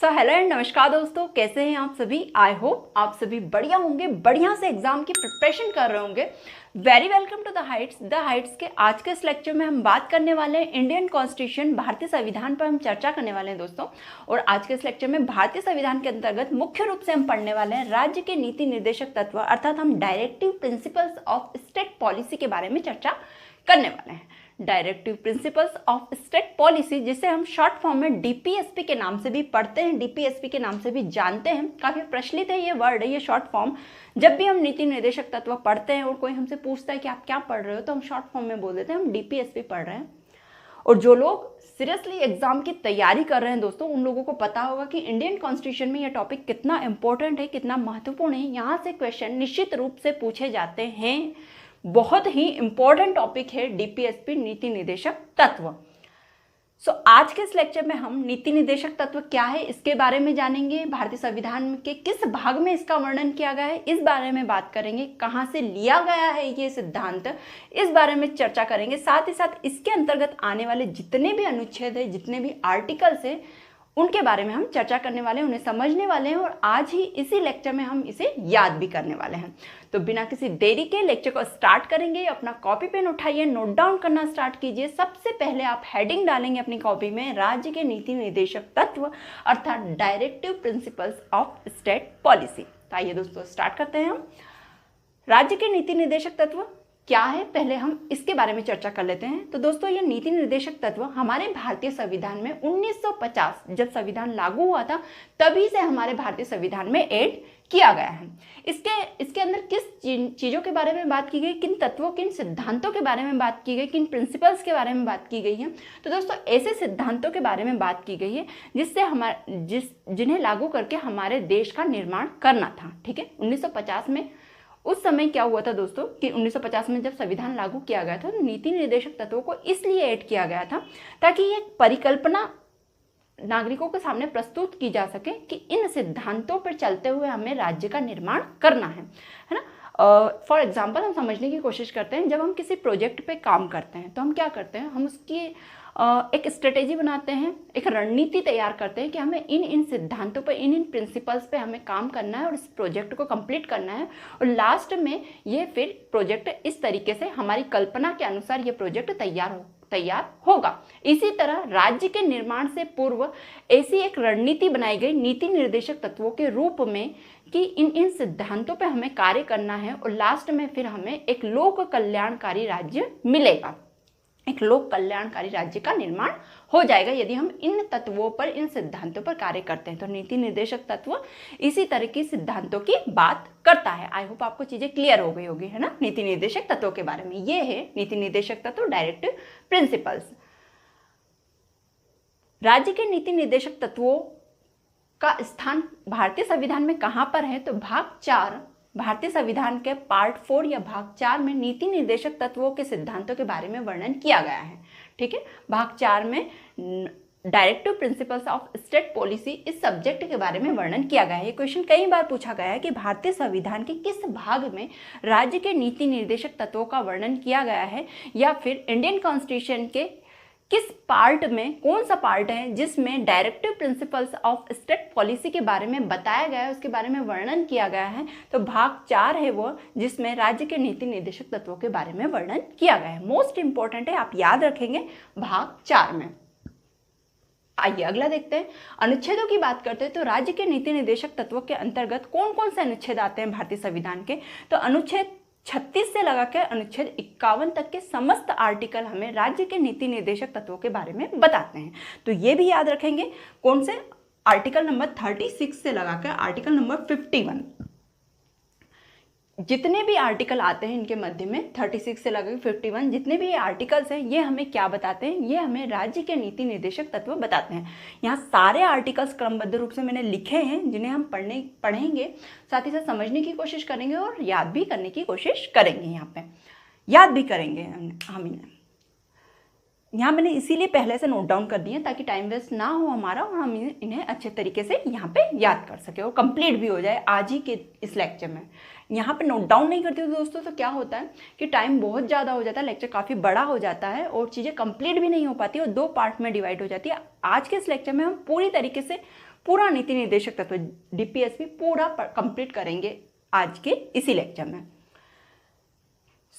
Hello and नमस्कार दोस्तों, कैसे हैं आप सभी। आई होप आप सभी बढ़िया होंगे, बढ़िया से एग्जाम की प्रिपरेशन कर रहे होंगे। Very welcome to the heights के आज के इस लेक्चर में हम बात करने वाले हैं इंडियन कॉन्स्टिट्यूशन, भारतीय संविधान पर हम चर्चा करने वाले हैं दोस्तों। और आज के इस लेक्चर में भारतीय संविधान के अंतर्गत मुख्य रूप से हम पढ़ने वाले हैं राज्य के नीति निर्देशक तत्व, अर्थात हम directive principles of state policy के बारे में चर्चा करने वाले हैं। Directive principles of state policy, जिसे हम शॉर्ट फॉर्म में डीपीएसपी के नाम से भी पढ़ते हैं, डीपीएसपी के नाम से भी जानते हैं। काफी प्रचलित है ये वर्ड, ये शॉर्ट फॉर्म। जब भी हम नीति निर्देशक तत्व पढ़ते हैं और कोई हमसे पूछता है कि आप क्या पढ़ रहे हो, तो हम शॉर्ट फॉर्म में बोल देते हैं हम डीपीएसपी पढ़ रहे हैं। और जो लोग सीरियसली एग्जाम की तैयारी कर रहे हैं दोस्तों, उन लोगों को पता होगा कि इंडियन कॉन्स्टिट्यूशन में यह टॉपिक कितना इंपॉर्टेंट है, कितना महत्वपूर्ण है। यहाँ से क्वेश्चन निश्चित रूप से पूछे जाते हैं। बहुत ही इंपॉर्टेंट टॉपिक है डीपीएसपी, नीति निर्देशक तत्व। आज के इस लेक्चर में हम नीति निर्देशक तत्व क्या है इसके बारे में जानेंगे। भारतीय संविधान के किस भाग में इसका वर्णन किया गया है इस बारे में बात करेंगे। कहाँ से लिया गया है ये सिद्धांत, इस बारे में चर्चा करेंगे। साथ ही साथ इसके अंतर्गत आने वाले जितने भी अनुच्छेद है, जितने भी आर्टिकल्स है, उनके बारे में हम चर्चा करने वाले हैं, उन्हें समझने वाले हैं और आज ही इसी लेक्चर में हम इसे याद भी करने वाले हैं। तो बिना किसी देरी के लेक्चर को स्टार्ट करेंगे। अपना कॉपी पेन उठाइए, नोट डाउन करना स्टार्ट कीजिए। सबसे पहले आप हेडिंग डालेंगे अपनी कॉपी में, राज्य के नीति निर्देशक तत्व अर्थात directive principles of state policy. तो आइए दोस्तों स्टार्ट करते हैं हम। राज्य के नीति निर्देशक तत्व क्या है, पहले हम इसके बारे में चर्चा कर लेते हैं। तो दोस्तों ये नीति निर्देशक तत्व हमारे भारतीय संविधान में 1950 जब संविधान लागू हुआ था, तभी से हमारे भारतीय संविधान में ऐड किया गया है। इसके अंदर किस चीज़ों के बारे में बात की गई, किन तत्वों, किन सिद्धांतों के बारे में बात की गई, किन प्रिंसिपल्स के बारे में बात की गई है। तो दोस्तों ऐसे सिद्धांतों के बारे में बात की गई है जिससे जिन्हें लागू करके हमारे देश का निर्माण करना था। ठीक है, 1950 में उस समय क्या हुआ था दोस्तों कि 1950 में जब संविधान लागू किया गया था, तो नीति निर्देशक तत्वों को इसलिए ऐड किया गया था ताकि ये परिकल्पना नागरिकों के सामने प्रस्तुत की जा सके कि इन सिद्धांतों पर चलते हुए हमें राज्य का निर्माण करना है ना। फॉर एग्जाम्पल हम समझने की कोशिश करते हैं, जब हम किसी प्रोजेक्ट पे काम करते हैं तो हम क्या करते हैं, हम उसकी एक स्ट्रेटेजी बनाते हैं, एक रणनीति तैयार करते हैं कि हमें इन सिद्धांतों पर, इन प्रिंसिपल्स पे हमें काम करना है और इस प्रोजेक्ट को कंप्लीट करना है। और लास्ट में ये फिर प्रोजेक्ट इस तरीके से हमारी कल्पना के अनुसार ये प्रोजेक्ट तैयार होगा। इसी तरह राज्य के निर्माण से पूर्व ऐसी एक रणनीति बनाई गई नीति निर्देशक तत्वों के रूप में कि इन सिद्धांतों पे हमें कार्य करना है और लास्ट में फिर हमें एक लोक कल्याणकारी राज्य मिलेगा, एक लोक कल्याणकारी राज्य का निर्माण हो जाएगा यदि हम इन तत्वों पर, इन सिद्धांतों पर कार्य करते हैं। तो नीति निर्देशक तत्व इसी तरह की सिद्धांतों की बात करता है। आई होप आपको चीजें क्लियर हो गई होगी, है ना, नीति निर्देशक तत्वों के बारे में। ये है नीति निर्देशक तत्व, डायरेक्टिव प्रिंसिपल्स। राज्य के नीति निर्देशक तत्वों का स्थान भारतीय संविधान में कहां पर है, तो भाग 4 भारतीय संविधान के पार्ट 4 या भाग 4 में नीति निर्देशक तत्वों के सिद्धांतों के बारे में वर्णन किया गया है। ठीक है, भाग 4 में directive principles of state policy इस सब्जेक्ट के बारे में वर्णन किया गया है। ये क्वेश्चन कई बार पूछा गया है कि भारतीय संविधान के किस भाग में राज्य के नीति निर्देशक तत्वों का वर्णन किया गया है, या फिर इंडियन कॉन्स्टिट्यूशन के किस पार्ट में, कौन सा पार्ट है जिसमें directive principles of state policy के बारे में बताया गया है, उसके बारे में वर्णन किया गया है। तो भाग 4 है वो जिसमें राज्य के नीति निर्देशक तत्वों के बारे में वर्णन किया गया है। मोस्ट इंपॉर्टेंट है, आप याद रखेंगे भाग 4 में। आइए अगला देखते हैं। अनुच्छेदों की बात करते हैं तो राज्य के नीति निर्देशक तत्वों के अंतर्गत कौन कौन से अनुच्छेद आते हैं भारतीय संविधान के, तो अनुच्छेद 36 से लगाकर अनुच्छेद 51 तक के समस्त आर्टिकल हमें राज्य के नीति निर्देशक तत्वों के बारे में बताते हैं। तो ये भी याद रखेंगे, कौन से, आर्टिकल नंबर 36 से लगाकर आर्टिकल नंबर 51, जितने भी आर्टिकल आते हैं इनके मध्य में 36 से लगाकर 51 जितने भी ये आर्टिकल्स हैं, ये हमें क्या बताते हैं, ये हमें राज्य के नीति निर्देशक तत्व बताते हैं। यहाँ सारे आर्टिकल्स क्रमबद्ध रूप से मैंने लिखे हैं, जिन्हें हम पढ़ेंगे, साथ ही साथ समझने की कोशिश करेंगे और याद भी करने की कोशिश करेंगे। यहाँ पे याद भी करेंगे हम यहाँ मैंने इसीलिए पहले से नोट डाउन कर दिए ताकि टाइम वेस्ट ना हो हमारा और हम इन्हें अच्छे तरीके से यहाँ पे याद कर सके और कंप्लीट भी हो जाए आज ही के इस लेक्चर में। यहाँ पे नोट डाउन नहीं करते हो दोस्तों तो क्या होता है कि टाइम बहुत ज़्यादा हो जाता है, लेक्चर काफ़ी बड़ा हो जाता है और चीज़ें कंप्लीट भी नहीं हो पाती और 2 पार्ट में डिवाइड हो जाती है। आज के इस लेक्चर में हम पूरी तरीके से पूरा नीति निर्देशक तत्व DPSP पूरा कंप्लीट करेंगे आज के इसी लेक्चर में।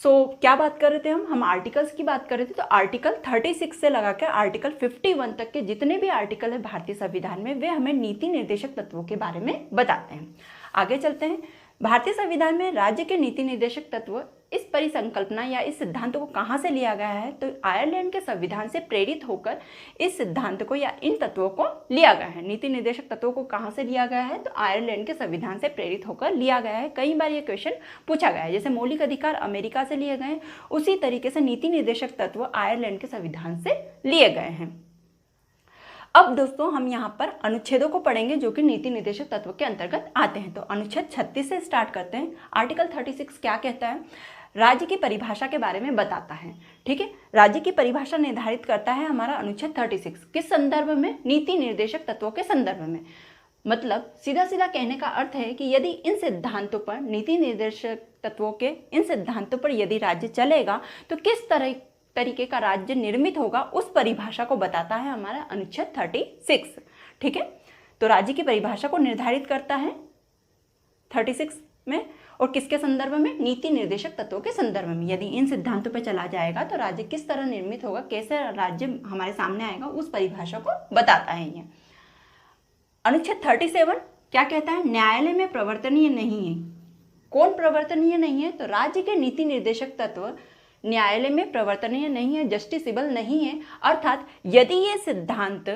क्या बात कर रहे थे हम आर्टिकल्स की बात कर रहे थे। तो आर्टिकल 36 से लगा के आर्टिकल 51 तक के जितने भी आर्टिकल है भारतीय संविधान में, वे हमें नीति निर्देशक तत्वों के बारे में बताते हैं। आगे चलते हैं। भारतीय संविधान में राज्य के नीति निर्देशक तत्व, इस परिसंकल्पना या इस सिद्धांत को कहाँ से लिया गया है? तो आयरलैंड के संविधान से प्रेरित होकर इस सिद्धांत को या इन तत्वों को लिया गया है। नीति निर्देशक तत्वों को कहाँ से लिया गया है? तो आयरलैंड के संविधान से प्रेरित होकर लिया गया है। कई बार ये क्वेश्चन पूछा गया है। जैसे मौलिक अधिकार अमेरिका से लिए गए, उसी तरीके से नीति निर्देशक तत्व आयरलैंड के संविधान से लिए गए हैं। अब दोस्तों हम यहाँ पर अनुच्छेदों को पढ़ेंगे जो कि नीति निर्देशक तत्व के अंतर्गत आते हैं। तो अनुच्छेद 36 से स्टार्ट करते हैं। आर्टिकल 36 क्या कहता है? राज्य की परिभाषा के बारे में बताता है। ठीक है, राज्य की परिभाषा निर्धारित करता है हमारा अनुच्छेद 36। किस संदर्भ में? नीति निर्देशक तत्वों के संदर्भ में। मतलब सीधा सीधा कहने का अर्थ है कि यदि इन सिद्धांतों पर, नीति निर्देशक तत्वों के इन सिद्धांतों पर यदि राज्य चलेगा तो किस तरीके का राज्य निर्मित होगा, उस परिभाषा को बताता है हमारा अनुच्छेद 36। ठीक है, तो राज्य की परिभाषा को निर्धारित करता है 36 में, और किसके संदर्भ में? नीति निर्देशक तत्वों के संदर्भ में। यदि इन सिद्धांतों पर चला जाएगा तो राज्य किस तरह निर्मित होगा, कैसे राज्य हमारे सामने आएगा, उस परिभाषा को बताता है ये। अनुच्छेद 37 क्या कहता है? न्यायालय में प्रवर्तनीय नहीं है। कौन प्रवर्तनीय नहीं है? तो राज्य के नीति निर्देशक तत्व न्यायालय में प्रवर्तनीय नहीं है, जस्टिसेबल नहीं है। अर्थात यदि ये सिद्धांत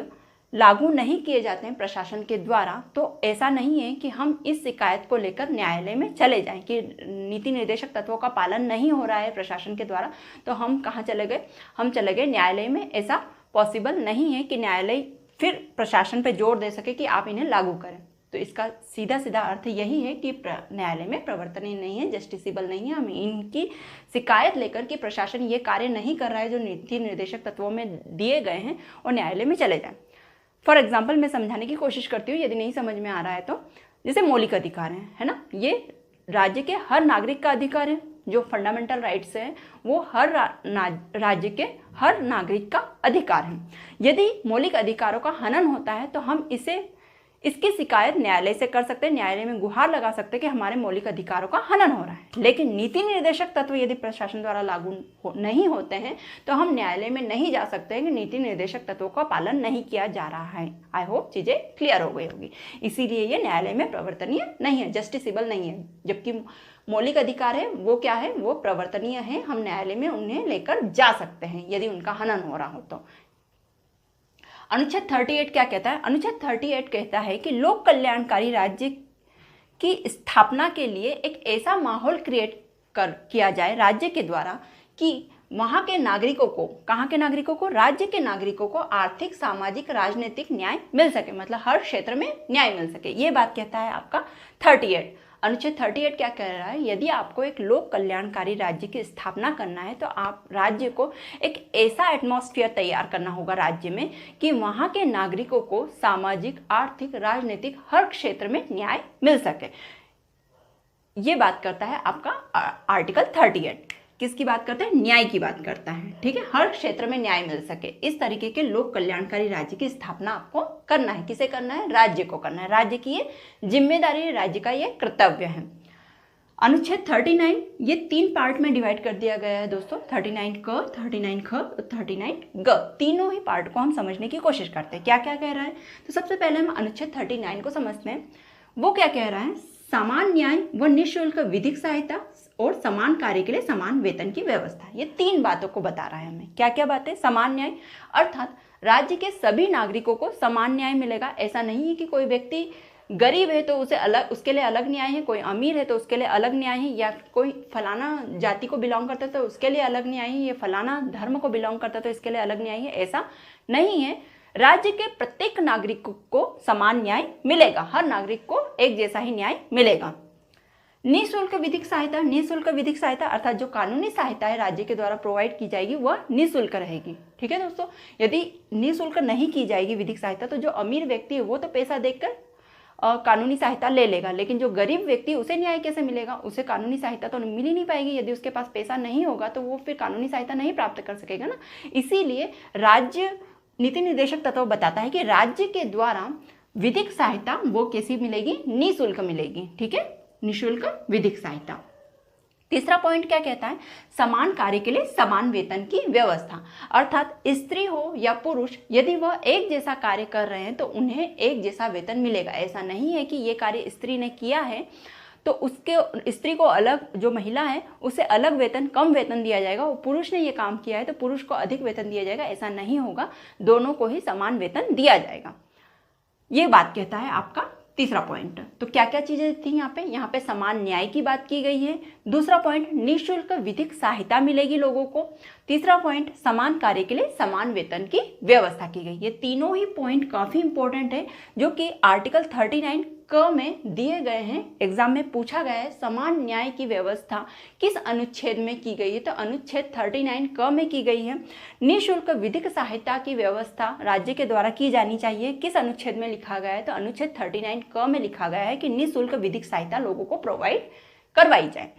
लागू नहीं किए जाते हैं प्रशासन के द्वारा, तो ऐसा नहीं है कि हम इस शिकायत को लेकर न्यायालय में चले जाएं कि नीति निर्देशक तत्वों का पालन नहीं हो रहा है प्रशासन के द्वारा, तो हम कहाँ चले गए? हम चले गए न्यायालय में। ऐसा पॉसिबल नहीं है कि न्यायालय फिर प्रशासन पर जोर दे सके कि आप इन्हें लागू करें। तो इसका सीधा सीधा अर्थ यही है कि न्यायालय में प्रवर्तनीय नहीं है, जस्टिसेबल नहीं है। हम इनकी शिकायत लेकर कि प्रशासन ये कार्य नहीं कर रहा है जो नीति निर्देशक तत्वों में दिए गए हैं, और न्यायालय में चले जाएं। फॉर एग्जाम्पल मैं समझाने की कोशिश करती हूँ, यदि नहीं समझ में आ रहा है तो। जैसे मौलिक अधिकार है ना, ये राज्य के हर नागरिक का अधिकार है। जो फंडामेंटल राइट्स हैं वो हर राज्य के हर नागरिक का अधिकार है। यदि मौलिक अधिकारों का हनन होता है तो हम इसकी शिकायत न्यायालय से कर सकते हैं, न्यायालय में गुहार लगा सकते हैं कि हमारे मौलिक अधिकारों का हनन हो रहा है। लेकिन नीति निर्देशक तत्व यदि प्रशासन द्वारा लागू नहीं होते हैं तो हम न्यायालय में नहीं जा सकते हैं कि नीति निर्देशक तत्वों का पालन नहीं किया जा रहा है। आई होप चीज़ें क्लियर हो गई होगी। इसीलिए ये न्यायालय में प्रवर्तनीय नहीं है, जस्टिसेबल नहीं है। जबकि मौलिक अधिकार है वो क्या है? वो प्रवर्तनीय है। हम न्यायालय में उन्हें लेकर जा सकते हैं यदि उनका हनन हो रहा हो तो। अनुच्छेद 38 क्या कहता है? अनुच्छेद 38 कहता है कि लोक कल्याणकारी राज्य की स्थापना के लिए एक ऐसा माहौल क्रिएट किया जाए राज्य के द्वारा कि वहाँ के नागरिकों को, कहाँ के नागरिकों को? राज्य के नागरिकों को आर्थिक, सामाजिक, राजनीतिक न्याय मिल सके। मतलब हर क्षेत्र में न्याय मिल सके। ये बात कहता है आपका 38। अनुच्छेद 38 क्या कह रहा है? यदि आपको एक लोक कल्याणकारी राज्य की स्थापना करना है तो आप राज्य को एक ऐसा एटमॉस्फेयर तैयार करना होगा राज्य में कि वहाँ के नागरिकों को सामाजिक, आर्थिक, राजनीतिक हर क्षेत्र में न्याय मिल सके। ये बात करता है आपका आर्टिकल 38। किसकी बात करता है? न्याय की बात करता है। ठीक है, हर क्षेत्र में न्याय मिल सके, इस तरीके के लोक कल्याणकारी राज्य की स्थापना आपको करना है। किसे करना है? राज्य को करना है। राज्य की ये जिम्मेदारी है, राज्य का ये कर्तव्य है। अनुच्छेद 39 ये 3 पार्ट में डिवाइड कर दिया गया है दोस्तों। 39 क, 39 ख और 39 ग, तीनों ही पार्ट को हम समझने की कोशिश करते हैं। क्या क्या कह रहा है? तो सबसे पहले हम अनुच्छेद 39 को समझते हैं। वो क्या कह रहा है? समान न्याय व निःशुल्क विधिक सहायता और समान कार्य के लिए समान वेतन की व्यवस्था। ये 3 बातों को बता रहा है हमें। क्या क्या बातें? समान न्याय अर्थात राज्य के सभी नागरिकों को समान न्याय मिलेगा। ऐसा नहीं है कि कोई व्यक्ति गरीब है तो उसे अलग, उसके लिए अलग न्याय है, कोई अमीर है तो उसके लिए अलग न्याय है, या कोई फलाना जाति को बिलोंग करता है तो उसके लिए अलग न्याय है, या फलाना धर्म को बिलोंग करता है तो इसके लिए अलग न्याय है। ऐसा नहीं है। राज्य के प्रत्येक नागरिक को समान न्याय मिलेगा। हर नागरिक को एक जैसा ही न्याय मिलेगा। निःशुल्क विधिक सहायता, निःशुल्क विधिक सहायता अर्थात जो कानूनी सहायता है राज्य के द्वारा प्रोवाइड की जाएगी वह निःशुल्क रहेगी। ठीक है दोस्तों, यदि निःशुल्क नहीं की जाएगी विधिक सहायता तो जो अमीर व्यक्ति है वो तो पैसा देकर कानूनी सहायता ले लेगा, लेकिन जो गरीब व्यक्ति उसे न्याय कैसे मिलेगा? उसे कानूनी सहायता तो मिल ही नहीं पाएगी। यदि उसके पास पैसा नहीं होगा तो वो फिर कानूनी सहायता नहीं प्राप्त कर सकेगा ना। इसीलिए राज्य नीति निर्देशक तत्व बताता है कि राज्य के द्वारा विधिक सहायता वो कैसी मिलेगी, निःशुल्क मिलेगी। ठीक है, निःशुल्क विधिक सहायता। तीसरा पॉइंट क्या कहता है, समान कार्य के लिए समान वेतन की व्यवस्था। अर्थात स्त्री हो या पुरुष, यदि वह एक जैसा कार्य कर रहे हैं तो उन्हें एक जैसा वेतन मिलेगा। ऐसा नहीं है कि ये कार्य स्त्री ने किया है तो उसके स्त्री को अलग, जो महिला है उसे अलग वेतन, कम वेतन दिया जाएगा, और पुरुष ने ये काम किया है तो पुरुष को अधिक वेतन दिया जाएगा। ऐसा नहीं होगा, दोनों को ही समान वेतन दिया जाएगा। ये बात कहता है आपका तीसरा पॉइंट। तो क्या क्या चीजें थी यहाँ पे समान न्याय की बात की गई है। दूसरा पॉइंट, निःशुल्क विधिक सहायता मिलेगी लोगों को। तीसरा पॉइंट, समान कार्य के लिए समान वेतन की व्यवस्था की गई। ये तीनों ही पॉइंट काफी इंपॉर्टेंट है, जो कि आर्टिकल 39 क में दिए गए हैं। एग्जाम में पूछा गया है समान न्याय की व्यवस्था किस अनुच्छेद में की गई है, तो अनुच्छेद 39 क में की गई है। निःशुल्क विधिक सहायता की व्यवस्था राज्य के द्वारा की जानी चाहिए, किस अनुच्छेद में लिखा गया है, तो अनुच्छेद 39 क में लिखा गया है कि निःशुल्क विधिक सहायता लोगों को प्रोवाइड करवाई जाए।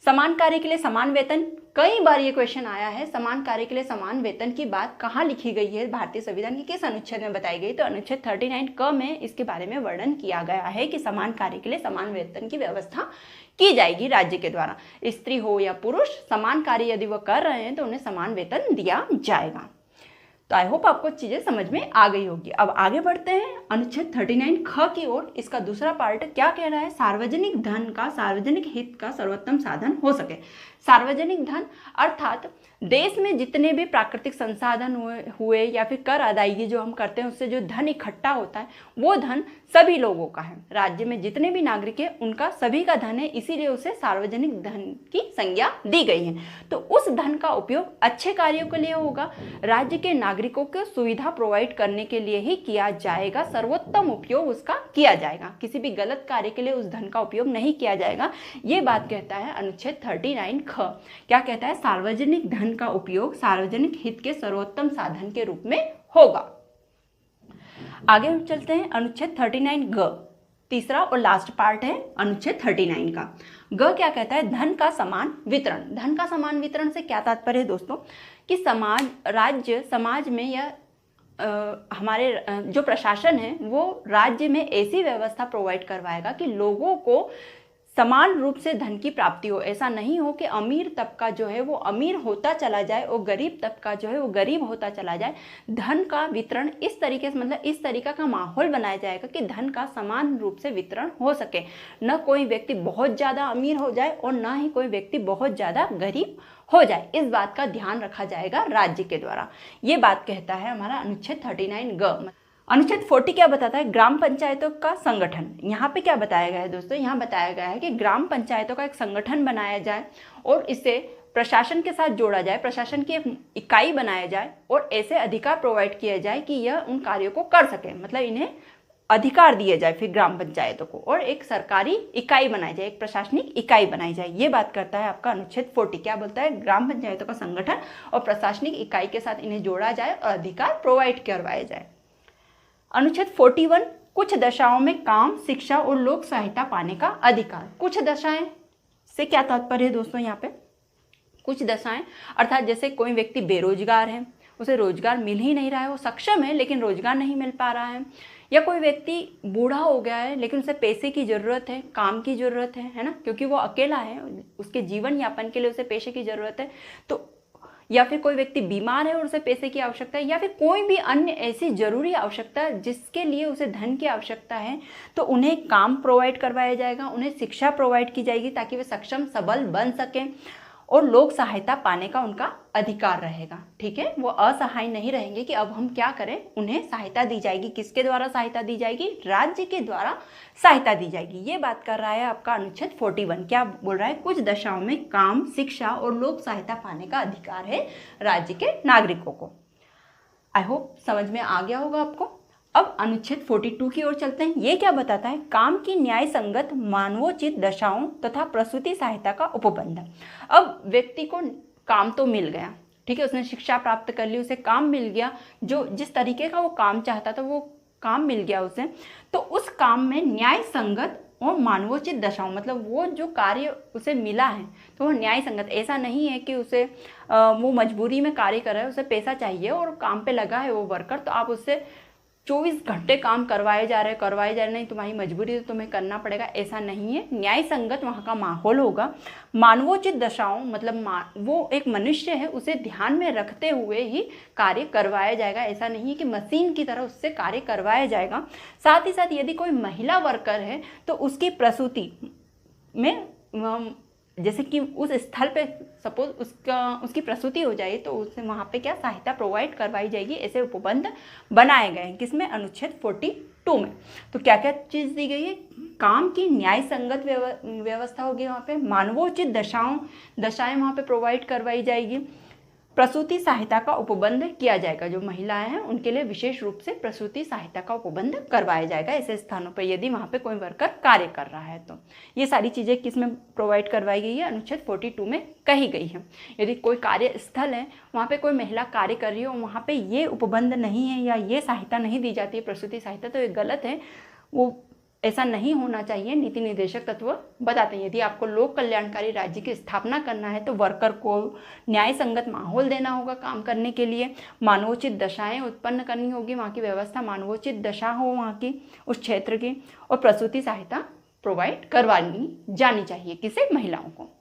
समान कार्य के लिए समान वेतन, कई बार ये क्वेश्चन आया है, समान कार्य के लिए समान वेतन की बात कहाँ लिखी गई है, भारतीय संविधान के किस अनुच्छेद में बताई गई, तो अनुच्छेद 39 क में इसके बारे में वर्णन किया गया है कि समान कार्य के लिए समान वेतन की व्यवस्था की जाएगी राज्य के द्वारा। स्त्री हो या पुरुष, समान कार्य यदि वह कर रहे हैं तो उन्हें समान वेतन दिया जाएगा। तो आई होप आपको चीजें समझ में आ गई होगी। अब आगे बढ़ते हैं अनुच्छेद 39 ख की ओर। इसका दूसरा पार्ट क्या कह रहा है, सार्वजनिक धन का सार्वजनिक हित का सर्वोत्तम साधन हो सके। सार्वजनिक धन अर्थात देश में जितने भी प्राकृतिक संसाधन हुए या फिर कर अदायगी जो हम करते हैं उससे जो धन इकट्ठा होता है वो धन सभी लोगों का है। राज्य में जितने भी नागरिक हैं उनका सभी का धन है, इसीलिए उसे सार्वजनिक धन की संज्ञा दी गई है। तो उस धन का उपयोग अच्छे कार्यों के लिए होगा, राज्य के नागरिकों को सुविधा प्रोवाइड करने के लिए ही किया जाएगा, सर्वोत्तम उपयोग उसका किया जाएगा, किसी भी गलत कार्य के लिए उस धन का उपयोग नहीं किया जाएगा। ये बात कहता है अनुच्छेद 39 ख। क्या कहता है, सार्वजनिक धन का उपयोग सार्वजनिक हित के सर्वोत्तम साधन के रूप में होगा। आगे हम चलते हैं अनुच्छेद 39 ग, तीसरा और लास्ट पार्ट है अनुच्छेद 39 का। ग क्या कहता है, धन का समान वितरण। धन का समान वितरण से क्या तात्पर्य है दोस्तों, कि समाज, राज्य समाज में या हमारे जो प्रशासन है वो राज्य में ऐसी व्यवस्था प्रोवाइड करवाएगा कि लोगों को समान रूप से धन की प्राप्ति हो। ऐसा नहीं हो कि अमीर तबका जो है वो अमीर होता चला जाए और गरीब तबका जो है वो गरीब होता चला जाए। धन का वितरण इस तरीके से, मतलब इस तरीका का माहौल बनाया जाएगा कि धन का समान रूप से वितरण हो सके, न कोई व्यक्ति बहुत ज़्यादा अमीर हो जाए और न ही कोई व्यक्ति बहुत ज़्यादा गरीब हो जाए। इस बात का ध्यान रखा जाएगा राज्य के द्वारा। ये बात कहता है हमारा अनुच्छेद 39 ग। अनुच्छेद 40 क्या बताता है, ग्राम पंचायतों का संगठन। यहाँ पे क्या बताया गया है दोस्तों, यहाँ बताया गया है कि ग्राम पंचायतों का एक संगठन बनाया जाए और इसे प्रशासन के साथ जोड़ा जाए, प्रशासन की एक इकाई बनाया जाए और ऐसे अधिकार प्रोवाइड किया जाए कि यह उन कार्यों को कर सके, मतलब इन्हें अधिकार दिए जाए फिर ग्राम पंचायतों को, और एक सरकारी इकाई बनाई जाए, एक प्रशासनिक इकाई बनाई जाए। ये बात करता है आपका अनुच्छेद 40। क्या बोलता है, ग्राम पंचायतों का संगठन और प्रशासनिक इकाई के साथ इन्हें जोड़ा जाए और अधिकार प्रोवाइड करवाए जाए। अनुच्छेद 41, कुछ दशाओं में काम, शिक्षा और लोक सहायता पाने का अधिकार। कुछ दशाएं से क्या तात्पर्य है दोस्तों, यहाँ पे कुछ दशाएं अर्थात जैसे कोई व्यक्ति बेरोजगार है, उसे रोजगार मिल ही नहीं रहा है, वो सक्षम है लेकिन रोजगार नहीं मिल पा रहा है, या कोई व्यक्ति बूढ़ा हो गया है लेकिन उसे पैसे की ज़रूरत है, काम की ज़रूरत है ना, क्योंकि वो अकेला है, उसके जीवन यापन के लिए उसे पैसे की ज़रूरत है। तो या फिर कोई व्यक्ति बीमार है और उसे पैसे की आवश्यकता है, या फिर कोई भी अन्य ऐसी जरूरी आवश्यकता है जिसके लिए उसे धन की आवश्यकता है, तो उन्हें काम प्रोवाइड करवाया जाएगा, उन्हें शिक्षा प्रोवाइड की जाएगी ताकि वे सक्षम सबल बन सकें, और लोक सहायता पाने का उनका अधिकार रहेगा। ठीक है, वो असहाय नहीं रहेंगे कि अब हम क्या करें, उन्हें सहायता दी जाएगी। किसके द्वारा सहायता दी जाएगी, राज्य के द्वारा सहायता दी जाएगी। ये बात कर रहा है आपका अनुच्छेद 41। क्या बोल रहा है, कुछ दशाओं में काम, शिक्षा और लोक सहायता पाने का अधिकार है राज्य के नागरिकों को। आई होप समझ में आ गया होगा आपको। अब अनुच्छेद 42 की ओर चलते हैं। ये क्या बताता है, काम की न्याय संगत मानवोचित दशाओं तथा प्रसूति सहायता का उपबंध। अब व्यक्ति को काम तो मिल गया, ठीक है, उसने शिक्षा प्राप्त कर ली, उसे काम मिल गया, जो जिस तरीके का वो काम चाहता था वो काम मिल गया उसे, तो उस काम में न्याय संगत और मानवोचित दशाओं, मतलब वो जो कार्य उसे मिला है तो वो न्याय संगत, ऐसा नहीं है कि उसे वो मजबूरी में कार्य कर रहा है, उसे पैसा चाहिए और काम पे लगा है वो वर्कर, तो आप उससे 24 घंटे काम करवाए जा रहे नहीं, तुम्हारी मजबूरी है तो तुम्हें करना पड़ेगा, ऐसा नहीं है। न्याय संगत वहाँ का माहौल होगा। मानवोचित दशाओं मतलब वो एक मनुष्य है, उसे ध्यान में रखते हुए ही कार्य करवाया जाएगा, ऐसा नहीं है कि मशीन की तरह उससे कार्य करवाया जाएगा। साथ ही साथ यदि कोई महिला वर्कर है तो उसकी प्रसूति में जैसे कि उस स्थल पे सपोज उसकी प्रसूति हो जाए तो उसे वहाँ पे क्या सहायता प्रोवाइड करवाई जाएगी, ऐसे उपबंध बनाए गए हैं। किसमें? अनुच्छेद 42 में। तो क्या क्या चीज़ दी गई है? काम की न्याय संगत व्यवस्था होगी, वहाँ पे मानवोचित दशाएं वहाँ पे प्रोवाइड करवाई जाएगी। प्रसूति सहायता का उपबंध किया जाएगा, जो महिलाएं हैं उनके लिए विशेष रूप से प्रसूति सहायता का उपबंध करवाया जाएगा ऐसे स्थानों पर यदि वहाँ पे कोई वर्कर कार्य कर रहा है तो। ये सारी चीज़ें किस में प्रोवाइड करवाई गई है? अनुच्छेद 42 में कही गई है। यदि कोई कार्यस्थल है वहाँ पे कोई महिला कार्य कर रही हो, वहाँ पे ये उपबंध नहीं है या ये सहायता नहीं दी जाती है प्रसूति सहायता, तो ये गलत है, वो ऐसा नहीं होना चाहिए। नीति निर्देशक तत्व बताते हैं यदि आपको लोक कल्याणकारी राज्य की स्थापना करना है तो वर्कर को न्याय संगत माहौल देना होगा काम करने के लिए, मानवोचित दशाएं उत्पन्न करनी होगी, वहाँ की व्यवस्था मानवोचित दशा हो वहाँ की उस क्षेत्र की, और प्रसूति सहायता प्रोवाइड करवानी जानी चाहिए किसे? महिलाओं को।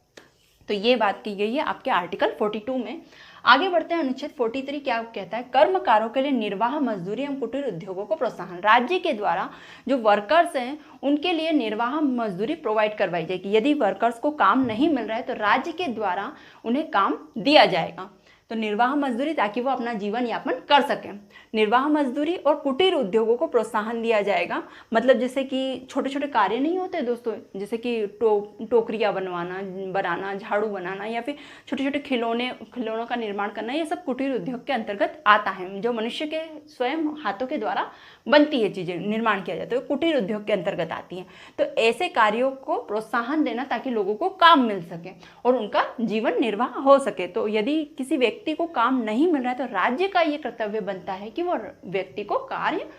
तो ये बात की गई है आपके आर्टिकल 42 में। आगे बढ़ते हैं, अनुच्छेद 43 क्या कहता है? कर्मकारों के लिए निर्वाह मजदूरी एवं कुटीर उद्योगों को प्रोत्साहन। राज्य के द्वारा जो वर्कर्स हैं उनके लिए निर्वाह मजदूरी प्रोवाइड करवाई जाएगी। यदि वर्कर्स को काम नहीं मिल रहा है तो राज्य के द्वारा उन्हें काम दिया जाएगा। तो निर्वाह मजदूरी ताकि वो अपना जीवन यापन कर सकें। निर्वाह मजदूरी और कुटीर उद्योगों को प्रोत्साहन दिया जाएगा। मतलब जैसे कि छोटे छोटे कार्य नहीं होते दोस्तों, जैसे कि टोकरियाँ बनाना, झाड़ू बनाना, या फिर छोटे छोटे खिलौनों का निर्माण करना, ये सब कुटीर उद्योग के अंतर्गत आता है। जो मनुष्य के स्वयं हाथों के द्वारा बनती है चीज़ें, निर्माण किया जाता है, वो कुटीर उद्योग के अंतर्गत आती हैं। तो ऐसे कार्यों को प्रोत्साहन देना ताकि लोगों को काम मिल सके और उनका जीवन निर्वाह हो सके। तो यदि किसी व्यक्ति को काम नहीं मिल रहा है तो राज्य का ये कर्तव्य बनता है कि वो व्यक्ति को कार्य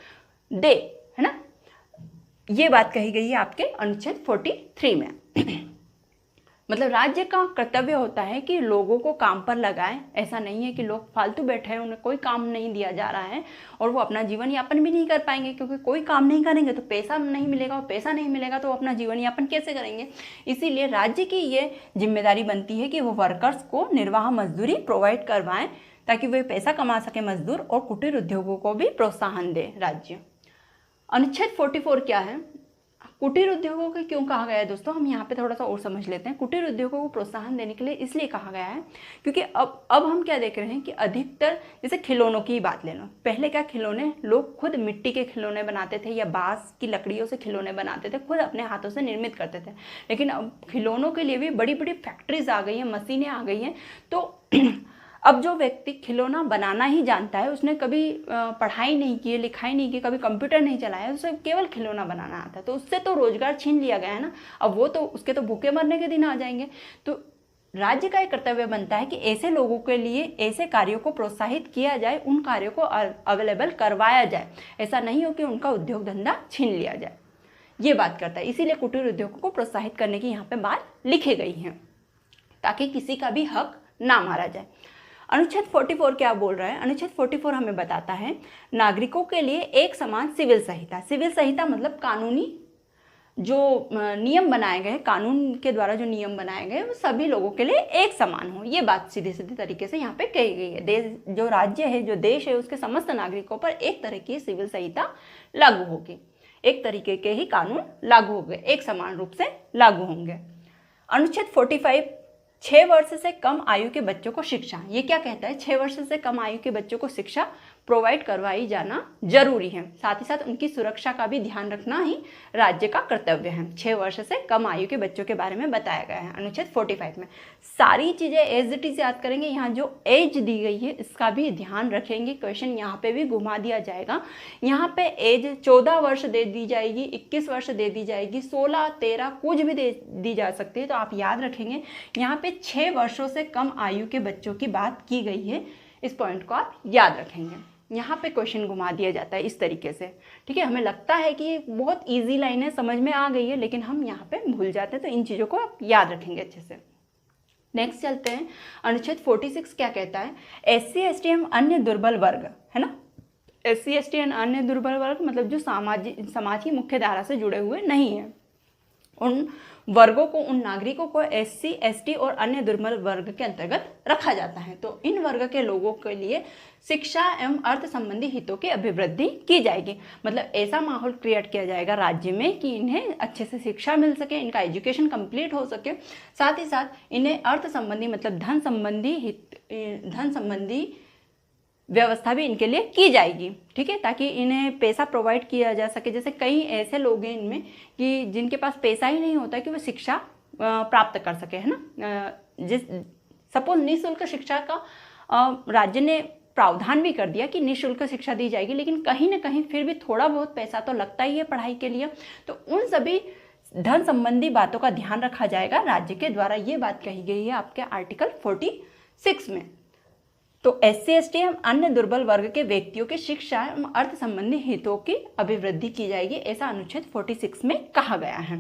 दे, है ना। ये बात कही गई है आपके अनुच्छेद 43 में। मतलब राज्य का कर्तव्य होता है कि लोगों को काम पर लगाए। ऐसा नहीं है कि लोग फालतू बैठे हैं, उन्हें कोई काम नहीं दिया जा रहा है और वो अपना जीवन यापन भी नहीं कर पाएंगे, क्योंकि कोई काम नहीं करेंगे तो पैसा नहीं मिलेगा, और पैसा नहीं मिलेगा तो वो अपना जीवन यापन कैसे करेंगे। इसीलिए राज्य की ये जिम्मेदारी बनती है कि वो वर्कर्स को निर्वाह मजदूरी प्रोवाइड करवाएं ताकि वे पैसा कमा सके मजदूर, और कुटीर उद्योगों को भी प्रोत्साहन दे राज्य। अनुच्छेद 44 क्या है? कुटीर उद्योगों को क्यों कहा गया है दोस्तों, हम यहाँ पे थोड़ा सा और समझ लेते हैं। कुटीर उद्योगों को प्रोत्साहन देने के लिए इसलिए कहा गया है क्योंकि अब हम क्या देख रहे हैं कि अधिकतर, जैसे खिलौनों की बात ले लो, पहले क्या खिलौने लोग खुद मिट्टी के खिलौने बनाते थे या बांस की लकड़ियों से खिलौने बनाते थे, खुद अपने हाथों से निर्मित करते थे। लेकिन अब खिलौनों के लिए भी बड़ी बड़ी फैक्ट्रीज आ गई हैं, मशीनें आ गई हैं। तो अब जो व्यक्ति खिलौना बनाना ही जानता है, उसने कभी पढ़ाई नहीं की है, लिखाई नहीं की, कभी कंप्यूटर नहीं चलाया, उसे केवल खिलौना बनाना आता है, तो उससे तो रोजगार छीन लिया गया है ना। अब वो तो उसके तो भूखे मरने के दिन आ जाएंगे। तो राज्य का एक कर्तव्य बनता है कि ऐसे लोगों के लिए ऐसे कार्यों को प्रोत्साहित किया जाए, उन कार्यों को अवेलेबल करवाया जाए। ऐसा नहीं हो कि उनका उद्योग धंधा छीन लिया जाए। ये बात करता है, इसीलिए कुटीर उद्योगों को प्रोत्साहित करने की यहाँ पे बात लिखी गई है ताकि किसी का भी हक ना मारा जाए। अनुच्छेद 44 क्या बोल रहा है? अनुच्छेद 44 हमें बताता है नागरिकों के लिए एक समान सिविल संहिता। सिविल संहिता मतलब कानूनी जो नियम बनाए गए, कानून के द्वारा जो नियम बनाए गए वो सभी लोगों के लिए एक समान हो। ये बात सीधे सीधे तरीके से यहाँ पे कही गई है। देश, जो राज्य है, जो देश है, उसके समस्त नागरिकों पर एक तरह की सिविल संहिता लागू होगी, एक तरीके के ही कानून लागू होंगे, एक समान रूप से लागू होंगे। अनुच्छेद 45 6 वर्ष से कम आयु के बच्चों को शिक्षा। ये क्या कहता है? 6 वर्ष से कम आयु के बच्चों को शिक्षा प्रोवाइड करवाई जाना जरूरी है। साथ ही साथ उनकी सुरक्षा का भी ध्यान रखना ही राज्य का कर्तव्य है। 6 वर्ष से कम आयु के बच्चों के बारे में बताया गया है अनुच्छेद 45 में। सारी चीज़ें एज इट इज याद करेंगे। यहाँ जो एज दी गई है इसका भी ध्यान रखेंगे। क्वेश्चन यहाँ पे भी घुमा दिया जाएगा। यहाँ पे एज 14 वर्ष दे दी जाएगी, 21 वर्ष दे दी जाएगी, 16, 13 कुछ भी दे दी जा सकती है। तो आप याद रखेंगे यहाँ पे 6 वर्षों से कम आयु के बच्चों की बात की गई है। इस पॉइंट को आप याद रखेंगे। यहाँ पे क्वेश्चन घुमा दिया जाता है इस तरीके से, ठीक है। हमें लगता है कि ये बहुत इजी लाइन है, समझ में आ गई है, लेकिन हम यहाँ पे भूल जाते हैं। तो इन चीज़ों को आप याद रखेंगे अच्छे से। नेक्स्ट चलते हैं। अनुच्छेद 46 क्या कहता है? SC ST एवं अन्य दुर्बल वर्ग, है ना, SC ST एंड अन्य दुर्बल वर्ग मतलब जो समाज की मुख्य धारा से जुड़े हुए नहीं हैं, उन वर्गों को, उन नागरिकों को SC ST और अन्य दुर्बल वर्ग के अंतर्गत रखा जाता है। तो इन वर्ग के लोगों के लिए शिक्षा एवं अर्थ संबंधी हितों की अभिवृद्धि की जाएगी। मतलब ऐसा माहौल क्रिएट किया जाएगा राज्य में कि इन्हें अच्छे से शिक्षा मिल सके, इनका एजुकेशन कंप्लीट हो सके, साथ ही साथ इन्हें अर्थ संबंधी मतलब धन संबंधी व्यवस्था भी इनके लिए की जाएगी, ठीक है, ताकि इन्हें पैसा प्रोवाइड किया जा सके। जैसे कई ऐसे लोग हैं इनमें कि जिनके पास पैसा ही नहीं होता कि वो शिक्षा प्राप्त कर सके, है ना। सपोज निःशुल्क शिक्षा का राज्य ने प्रावधान भी कर दिया कि निःशुल्क शिक्षा दी जाएगी, लेकिन कहीं ना कहीं फिर भी थोड़ा बहुत पैसा तो लगता ही है पढ़ाई के लिए। तो उन सभी धन संबंधी बातों का ध्यान रखा जाएगा राज्य के द्वारा। ये बात कही गई है आपके आर्टिकल 46 में। तो SC ST एवं अन्य दुर्बल वर्ग के व्यक्तियों की शिक्षा एवं अर्थ संबंधी हितों की अभिवृद्धि की जाएगी, ऐसा अनुच्छेद 46 में कहा गया है।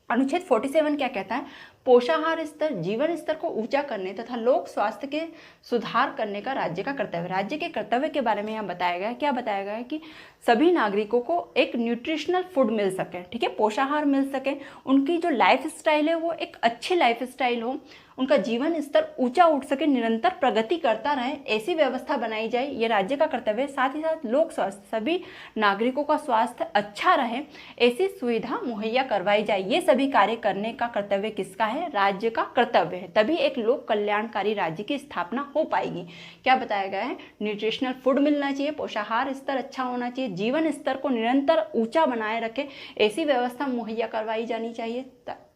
अनुच्छेद 47 क्या कहता है? पोषाहार स्तर, जीवन स्तर को ऊंचा करने तथा लोक स्वास्थ्य के सुधार करने का राज्य का कर्तव्य। राज्य के कर्तव्य के बारे में यहाँ बताया गया है। क्या बताया गया है? कि सभी नागरिकों को एक न्यूट्रिशनल फूड मिल सके, ठीक है, पोषाहार मिल सके, उनकी जो लाइफ स्टाइल है वो एक अच्छी लाइफ स्टाइल हो, उनका जीवन स्तर ऊंचा उठ सके, निरंतर प्रगति करता रहे, ऐसी व्यवस्था बनाई जाए, ये राज्य का कर्तव्य है। साथ ही साथ लोक स्वास्थ्य, सभी नागरिकों का स्वास्थ्य अच्छा रहे, ऐसी सुविधा मुहैया करवाई जाए। ये सभी कार्य करने का कर्तव्य किसका है? राज्य का कर्तव्य है। तभी एक लोक कल्याणकारी राज्य की स्थापना हो पाएगी। क्या बताया गया है? न्यूट्रिशनल फूड मिलना चाहिए, पोषाहार स्तर अच्छा होना चाहिए, जीवन स्तर को निरंतर ऊंचा बनाए रखे, ऐसी व्यवस्था मुहैया करवाई जानी चाहिए,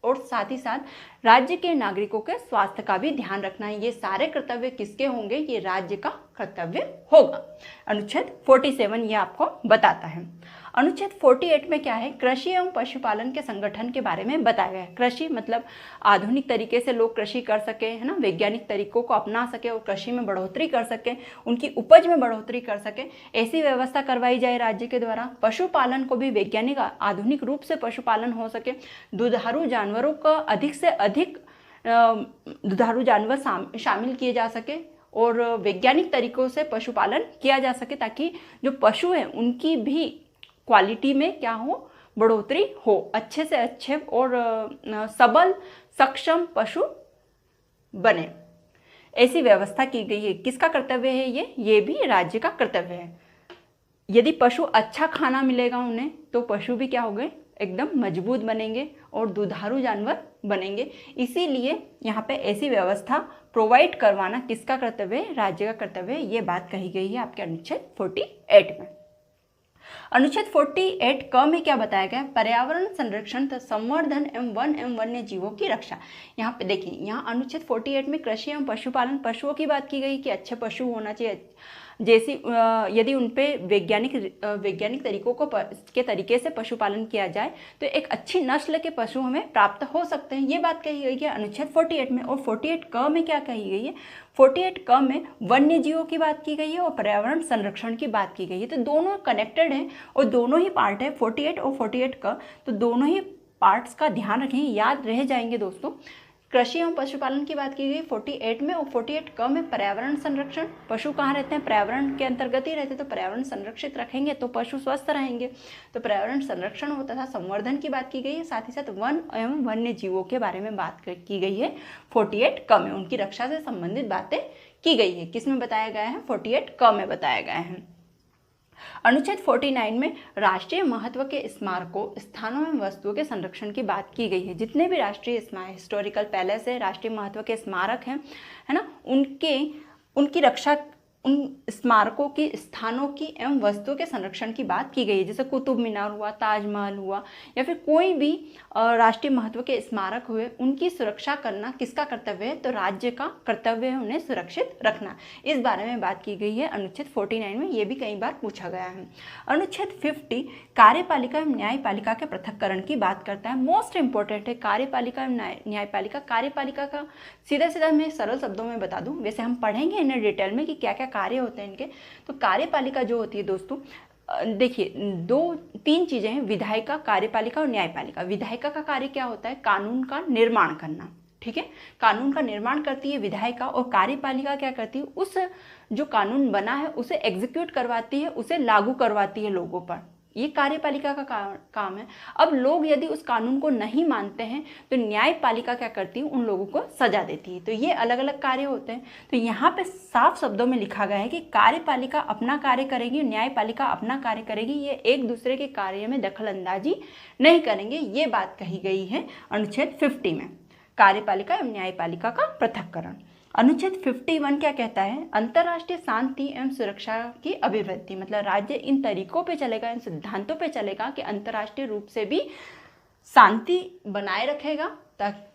और साथ ही साथ राज्य के नागरिकों के स्वास्थ्य का भी ध्यान रखना है। ये सारे कर्तव्य किसके होंगे? ये राज्य का कर्तव्य होगा। अनुच्छेद 47 ये आपको बताता है। अनुच्छेद 48 में क्या है? कृषि एवं पशुपालन के संगठन के बारे में बताया गया है। कृषि मतलब आधुनिक तरीके से लोग कृषि कर सके, है ना, वैज्ञानिक तरीकों को अपना सके और कृषि में बढ़ोतरी कर सके, उनकी उपज में बढ़ोतरी कर सके, ऐसी व्यवस्था करवाई जाए राज्य के द्वारा। पशुपालन को भी वैज्ञानिक आधुनिक रूप से पशुपालन हो सके, दुधारू जानवरों का अधिक से अधिक दुधारू जानवर शामिल किए जा सके और वैज्ञानिक तरीकों से पशुपालन किया जा सके, ताकि जो पशु हैं उनकी भी क्वालिटी में क्या हो? बढ़ोतरी हो, अच्छे से अच्छे और सबल सक्षम पशु बने, ऐसी व्यवस्था की गई है। किसका कर्तव्य है ये भी राज्य का कर्तव्य है। यदि पशु अच्छा खाना मिलेगा उन्हें, तो पशु भी क्या हो गए? एकदम मजबूत बनेंगे और दुधारू जानवर बनेंगे। इसीलिए यहाँ पे ऐसी व्यवस्था प्रोवाइड करवाना किसका कर्तव्य है? राज्य का कर्तव्य है। ये बात कही गई है आपके अनुच्छेद 48 में। अनुच्छेद 48 क में क्या बताया गया? पर्यावरण संरक्षण तथा संवर्धन एवं वन्य जीवों की रक्षा। यहाँ पे देखिए, यहाँ अनुच्छेद 48 में कृषि एवं पशुपालन, पशुओं की बात की गई कि अच्छे पशु होना चाहिए, जैसी यदि उन पे वैज्ञानिक तरीकों के तरीके से पशुपालन किया जाए तो एक अच्छी नस्ल के पशु हमें प्राप्त हो सकते हैं। ये बात कही गई है अनुच्छेद 48 में। और 48 क में क्या कही गई है? 48 क में वन्य जीवों की बात की गई है और पर्यावरण संरक्षण की बात की गई है। तो दोनों कनेक्टेड हैं और दोनों ही पार्ट है 48 और 48 क, तो दोनों ही पार्ट्स का ध्यान रखें, याद रह जाएंगे दोस्तों। कृषि एवं पशुपालन की बात की गई 48 में और 48 क में पर्यावरण संरक्षण, पशु कहाँ रहते हैं? पर्यावरण के अंतर्गत ही रहते हैं, तो पर्यावरण संरक्षित रखेंगे तो पशु स्वस्थ रहेंगे, तो पर्यावरण संरक्षण हो तथा संवर्धन की बात की गई है। साथ ही साथ वन एवं वन्य जीवों के बारे में बात की गई है 48 क में, उनकी रक्षा से संबंधित बातें की गई है। किस में बताया गया है? 48 क में बताया गया है। अनुच्छेद 49 में राष्ट्रीय महत्व के स्मारकों, स्थानों एवं वस्तुओं के संरक्षण की बात की गई है। जितने भी राष्ट्रीय हिस्टोरिकल पैलेस है, राष्ट्रीय महत्व के स्मारक हैं, है ना, उनकी रक्षा, उन स्मारकों की, स्थानों की एवं वस्तुओं के संरक्षण की बात की गई है। जैसे कुतुब मीनार हुआ, ताजमहल हुआ, या फिर कोई भी राष्ट्रीय महत्व के स्मारक हुए, उनकी सुरक्षा करना किसका कर्तव्य है? तो राज्य का कर्तव्य है उन्हें सुरक्षित रखना। इस बारे में बात की गई है अनुच्छेद 49 में। ये भी कई बार पूछा गया है। अनुच्छेद 50 कार्यपालिका एवं न्यायपालिका के पृथक्करण की बात करता है। मोस्ट इंपॉर्टेंट है कार्यपालिका एवं न्यायपालिका। कार्यपालिका का सीधा मैं सरल शब्दों में बता दूं, वैसे हम पढ़ेंगे इन्हें डिटेल में कि क्या क्या कार्य होते हैं इनके। तो कार्यपालिका जो होती है दोस्तों, देखिए 2-3 चीजें हैं, विधायिका, कार्यपालिका और न्यायपालिका। विधायिका का कार्य क्या होता है? कानून का निर्माण करना, ठीक है। कानून का निर्माण करती है विधायिका और कार्यपालिका क्या करती है, उस जो कानून बना है उसे एग्जीक्यूट करवाती है, उसे लागू करवाती है लोगों पर। ये कार्यपालिका का काम है। अब लोग यदि उस कानून को नहीं मानते हैं तो न्यायपालिका क्या करती है, उन लोगों को सजा देती है। तो ये अलग अलग कार्य होते हैं। तो यहाँ पे साफ शब्दों में लिखा गया है कि कार्यपालिका अपना कार्य करेगी, न्यायपालिका अपना कार्य करेगी, ये एक दूसरे के कार्य में दखल अंदाजी नहीं करेंगे। ये बात कही गई है अनुच्छेद 50 में, कार्यपालिका एवं न्यायपालिका का पृथक्करण। अनुच्छेद 51 क्या कहता है, अंतर्राष्ट्रीय शांति एवं सुरक्षा की अभिवृद्धि, मतलब राज्य इन तरीकों पे चलेगा, इन सिद्धांतों पे चलेगा कि अंतर्राष्ट्रीय रूप से भी शांति बनाए रखेगा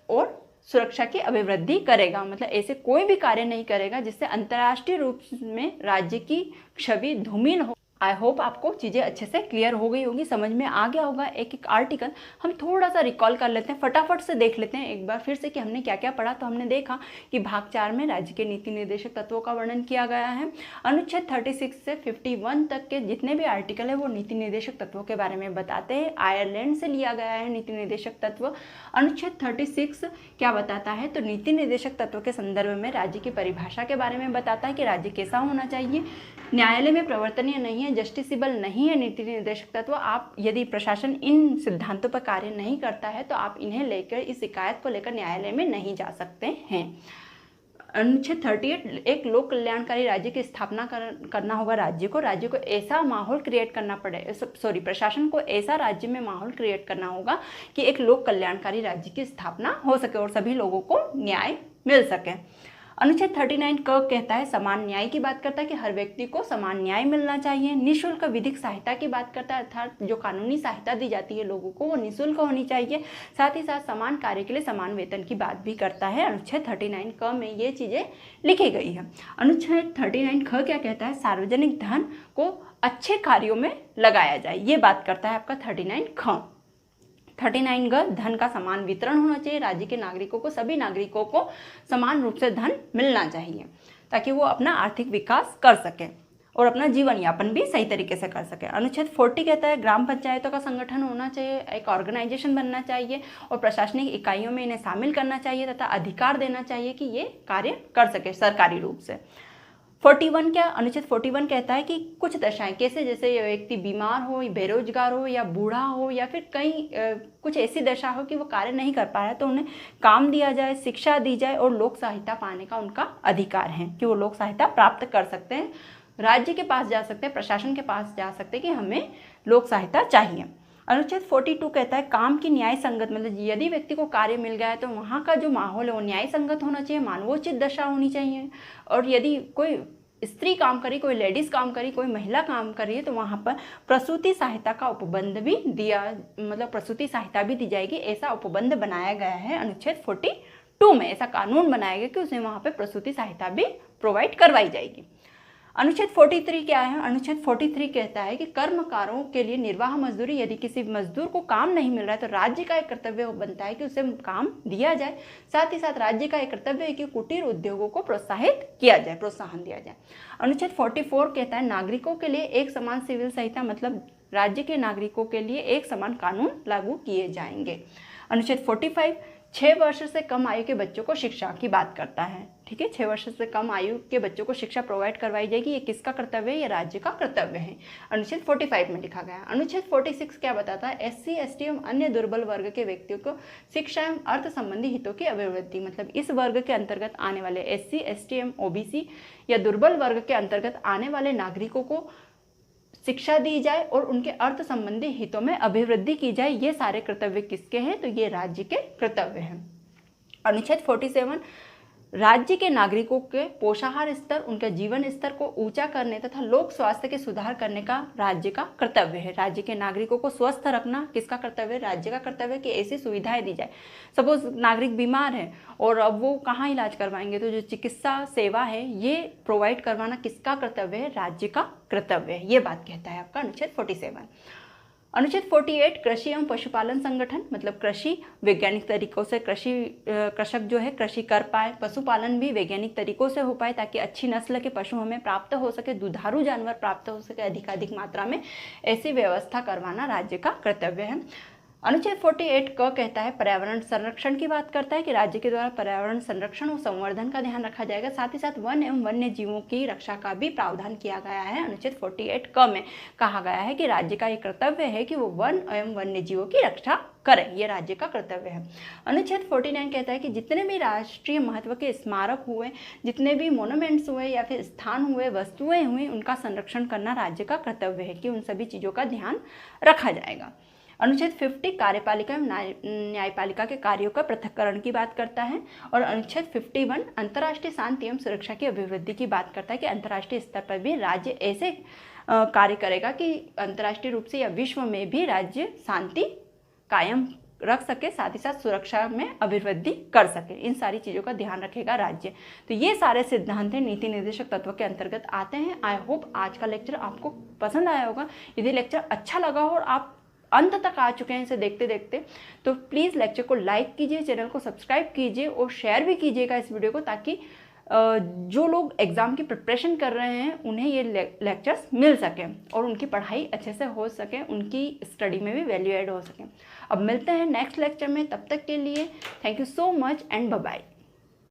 और सुरक्षा की अभिवृद्धि करेगा। मतलब ऐसे कोई भी कार्य नहीं करेगा जिससे अंतर्राष्ट्रीय रूप में राज्य की छवि धूमिल हो। आई होप आपको चीज़ें अच्छे से क्लियर हो गई होगी, समझ में आ गया होगा। एक एक आर्टिकल हम थोड़ा सा रिकॉल कर लेते हैं, फटाफट से देख लेते हैं एक बार फिर से कि हमने क्या क्या पढ़ा। तो हमने देखा कि भाग 4 में राज्य के नीति निर्देशक तत्वों का वर्णन किया गया है। अनुच्छेद 36 से 51 तक के जितने भी आर्टिकल है वो नीति निर्देशक तत्वों के बारे में बताते हैं। आयरलैंड से लिया गया है नीति निर्देशक तत्व। अनुच्छेद 36 क्या बताता है, तो नीति निर्देशक तत्व के संदर्भ में राज्य की परिभाषा के बारे में बताता है कि राज्य कैसा होना चाहिए, न्यायालय में प्रवर्तनीय नहीं है, जस्टिसेबल नहीं है नीति निर्देशक तत्व। आप यदि प्रशासन इन सिद्धांतों पर कार्य नहीं करता है तो आप इन्हें लेकर, इस शिकायत को लेकर न्यायालय में नहीं जा सकते हैं। अनुच्छेद 38 एक लोक कल्याणकारी राज्य की स्थापना करना होगा राज्य को ऐसा माहौल क्रिएट करना पड़े, प्रशासन को ऐसा राज्य में माहौल क्रिएट करना होगा कि एक लोक कल्याणकारी राज्य की स्थापना हो सके और सभी लोगों को न्याय मिल सके। अनुच्छेद 39 क कहता है, समान न्याय की बात करता है कि हर व्यक्ति को समान न्याय मिलना चाहिए। निःशुल्क विधिक सहायता की बात करता है, अर्थात जो कानूनी सहायता दी जाती है लोगों को वो निःशुल्क होनी चाहिए। साथ ही साथ समान कार्य के लिए समान वेतन की बात भी करता है। अनुच्छेद 39 क में ये चीज़ें लिखी गई है। अनुच्छेद 39 ख क्या कहता है, सार्वजनिक धन को अच्छे कार्यों में लगाया जाए, ये बात करता है आपका 39 ख। 39 ग धन का समान वितरण होना चाहिए, राज्य के नागरिकों को, सभी नागरिकों को समान रूप से धन मिलना चाहिए ताकि वो अपना आर्थिक विकास कर सके और अपना जीवन यापन भी सही तरीके से कर सके। अनुच्छेद 40 कहता है, ग्राम पंचायतों का संगठन होना चाहिए, एक ऑर्गेनाइजेशन बनना चाहिए और प्रशासनिक इकाइयों में इन्हें शामिल करना चाहिए तथा अधिकार देना चाहिए कि ये कार्य कर सके सरकारी रूप से। 41 क्या, अनुच्छेद 41 कहता है कि कुछ दशाएं कैसे, जैसे ये व्यक्ति बीमार हो, बेरोजगार हो या बूढ़ा हो या फिर कहीं कुछ ऐसी दशा हो कि वो कार्य नहीं कर पा रहा है तो उन्हें काम दिया जाए, शिक्षा दी जाए और लोक सहायता पाने का उनका अधिकार है कि वो लोक सहायता प्राप्त कर सकते हैं, राज्य के पास जा सकते हैं, प्रशासन के पास जा सकते हैं कि हमें लोक सहायता चाहिए। अनुच्छेद 42 कहता है, काम की न्याय संगत, मतलब यदि व्यक्ति को कार्य मिल गया है तो वहाँ का जो माहौल है वो न्याय संगत होना चाहिए, मानवोचित दशा होनी चाहिए। और यदि कोई स्त्री काम करी, कोई लेडीज़ काम करी, कोई महिला काम करी है तो वहाँ पर प्रसूति सहायता का उपबंध भी दिया, मतलब प्रसूति सहायता भी दी जाएगी, ऐसा उपबंध बनाया गया है अनुच्छेद 42 में। ऐसा कानून बनाया गया कि उसे वहाँ पर प्रसूति सहायता भी प्रोवाइड करवाई जाएगी। अनुच्छेद 43 क्या है, अनुच्छेद 43 कहता है कि कर्मकारों के लिए निर्वाह मजदूरी, यदि किसी मजदूर को काम नहीं मिल रहा है तो राज्य का एक कर्तव्य बनता है कि उसे काम दिया जाए। साथ ही साथ राज्य का एक कर्तव्य है कि कुटीर उद्योगों को प्रोत्साहित किया जाए, प्रोत्साहन दिया जाए। अनुच्छेद 44 कहता है, नागरिकों के लिए एक समान सिविल संहिता, मतलब राज्य के नागरिकों के लिए एक समान कानून लागू किए जाएंगे। अनुच्छेद 45 6 वर्ष से कम आयु के बच्चों को शिक्षा की बात करता है, ठीक है। 6 वर्ष से कम आयु के बच्चों को शिक्षा प्रोवाइड करवाई जाएगी, ये किसका कर्तव्य है, ये राज्य का कर्तव्य है, अनुच्छेद 45 में लिखा गया। अनुच्छेद 46 क्या बताता है, SC ST एवं अन्य दुर्बल वर्ग के व्यक्तियों को शिक्षा एवं अर्थ संबंधी हितों की अभिवृद्धि, मतलब इस वर्ग के अंतर्गत आने वाले SC ST एवं OBC या दुर्बल वर्ग के अंतर्गत आने वाले नागरिकों को शिक्षा दी जाए और उनके अर्थ संबंधी हितों में अभिवृद्धि की जाए। ये सारे कर्तव्य किसके हैं, तो ये राज्य के कर्तव्य हैं। अनुच्छेद 47 राज्य के नागरिकों के पोषाहार स्तर, उनके जीवन स्तर को ऊंचा करने तथा लोक स्वास्थ्य के सुधार करने का राज्य का कर्तव्य है। राज्य के नागरिकों को स्वस्थ रखना किसका कर्तव्य है, राज्य का कर्तव्य है कि ऐसी सुविधाएं दी जाए। सपोज नागरिक बीमार है और अब वो कहाँ इलाज करवाएंगे, तो जो चिकित्सा सेवा है ये प्रोवाइड करवाना किसका कर्तव्य है, राज्य का कर्तव्य है। ये बात कहता है आपका अनुच्छेद 47। अनुच्छेद 48 कृषि एवं पशुपालन संगठन, मतलब कृषि वैज्ञानिक तरीकों से कृषक जो है कृषि कर पाए, पशुपालन भी वैज्ञानिक तरीकों से हो पाए ताकि अच्छी नस्ल के पशु हमें प्राप्त हो सके, दुधारू जानवर प्राप्त हो सके अधिकाधिक मात्रा में, ऐसी व्यवस्था करवाना राज्य का कर्तव्य है। अनुच्छेद 48 क कहता है पर्यावरण संरक्षण की बात करता है कि राज्य के द्वारा पर्यावरण संरक्षण और संवर्धन का ध्यान रखा जाएगा। साथ ही साथ वन एवं वन्य जीवों की रक्षा का भी प्रावधान किया गया है। अनुच्छेद 48 क में कहा गया है कि राज्य का ये कर्तव्य है कि वो वन एवं वन्य जीवों की रक्षा करें, ये राज्य का कर्तव्य है। अनुच्छेद 49 कहता है कि जितने भी राष्ट्रीय महत्व के स्मारक हुए, जितने भी मोनूमेंट्स हुए या फिर स्थान हुए, वस्तुएं हुई, उनका संरक्षण करना राज्य का कर्तव्य है कि उन सभी चीज़ों का ध्यान रखा जाएगा। अनुच्छेद 50 कार्यपालिका एवं न्यायपालिका के कार्यों का पृथक्करण की बात करता है। और अनुच्छेद 51 अंतर्राष्ट्रीय शांति एवं सुरक्षा की अभिवृद्धि की बात करता है कि अंतर्राष्ट्रीय स्तर पर भी राज्य ऐसे कार्य करेगा कि अंतर्राष्ट्रीय रूप से या विश्व में भी राज्य शांति कायम रख सके, साथ ही साथ सुरक्षा में अभिवृद्धि कर सके। इन सारी चीज़ों का ध्यान रखेगा राज्य। तो ये सारे सिद्धांत नीति निर्देशक तत्व के अंतर्गत आते हैं। आई होप आज का लेक्चर आपको पसंद आया होगा। यदि लेक्चर अच्छा लगा हो और आप अंत तक आ चुके हैं इसे देखते देखते, तो प्लीज़ लेक्चर को लाइक कीजिए, चैनल को सब्सक्राइब कीजिए और शेयर भी कीजिएगा इस वीडियो को, ताकि जो लोग एग्ज़ाम की प्रिपरेशन कर रहे हैं उन्हें ये लेक्चर्स मिल सकें और उनकी पढ़ाई अच्छे से हो सके, उनकी स्टडी में भी वैल्यू ऐड हो सके। अब मिलते हैं नेक्स्ट लेक्चर में, तब तक के लिए thank you so much and bye bye.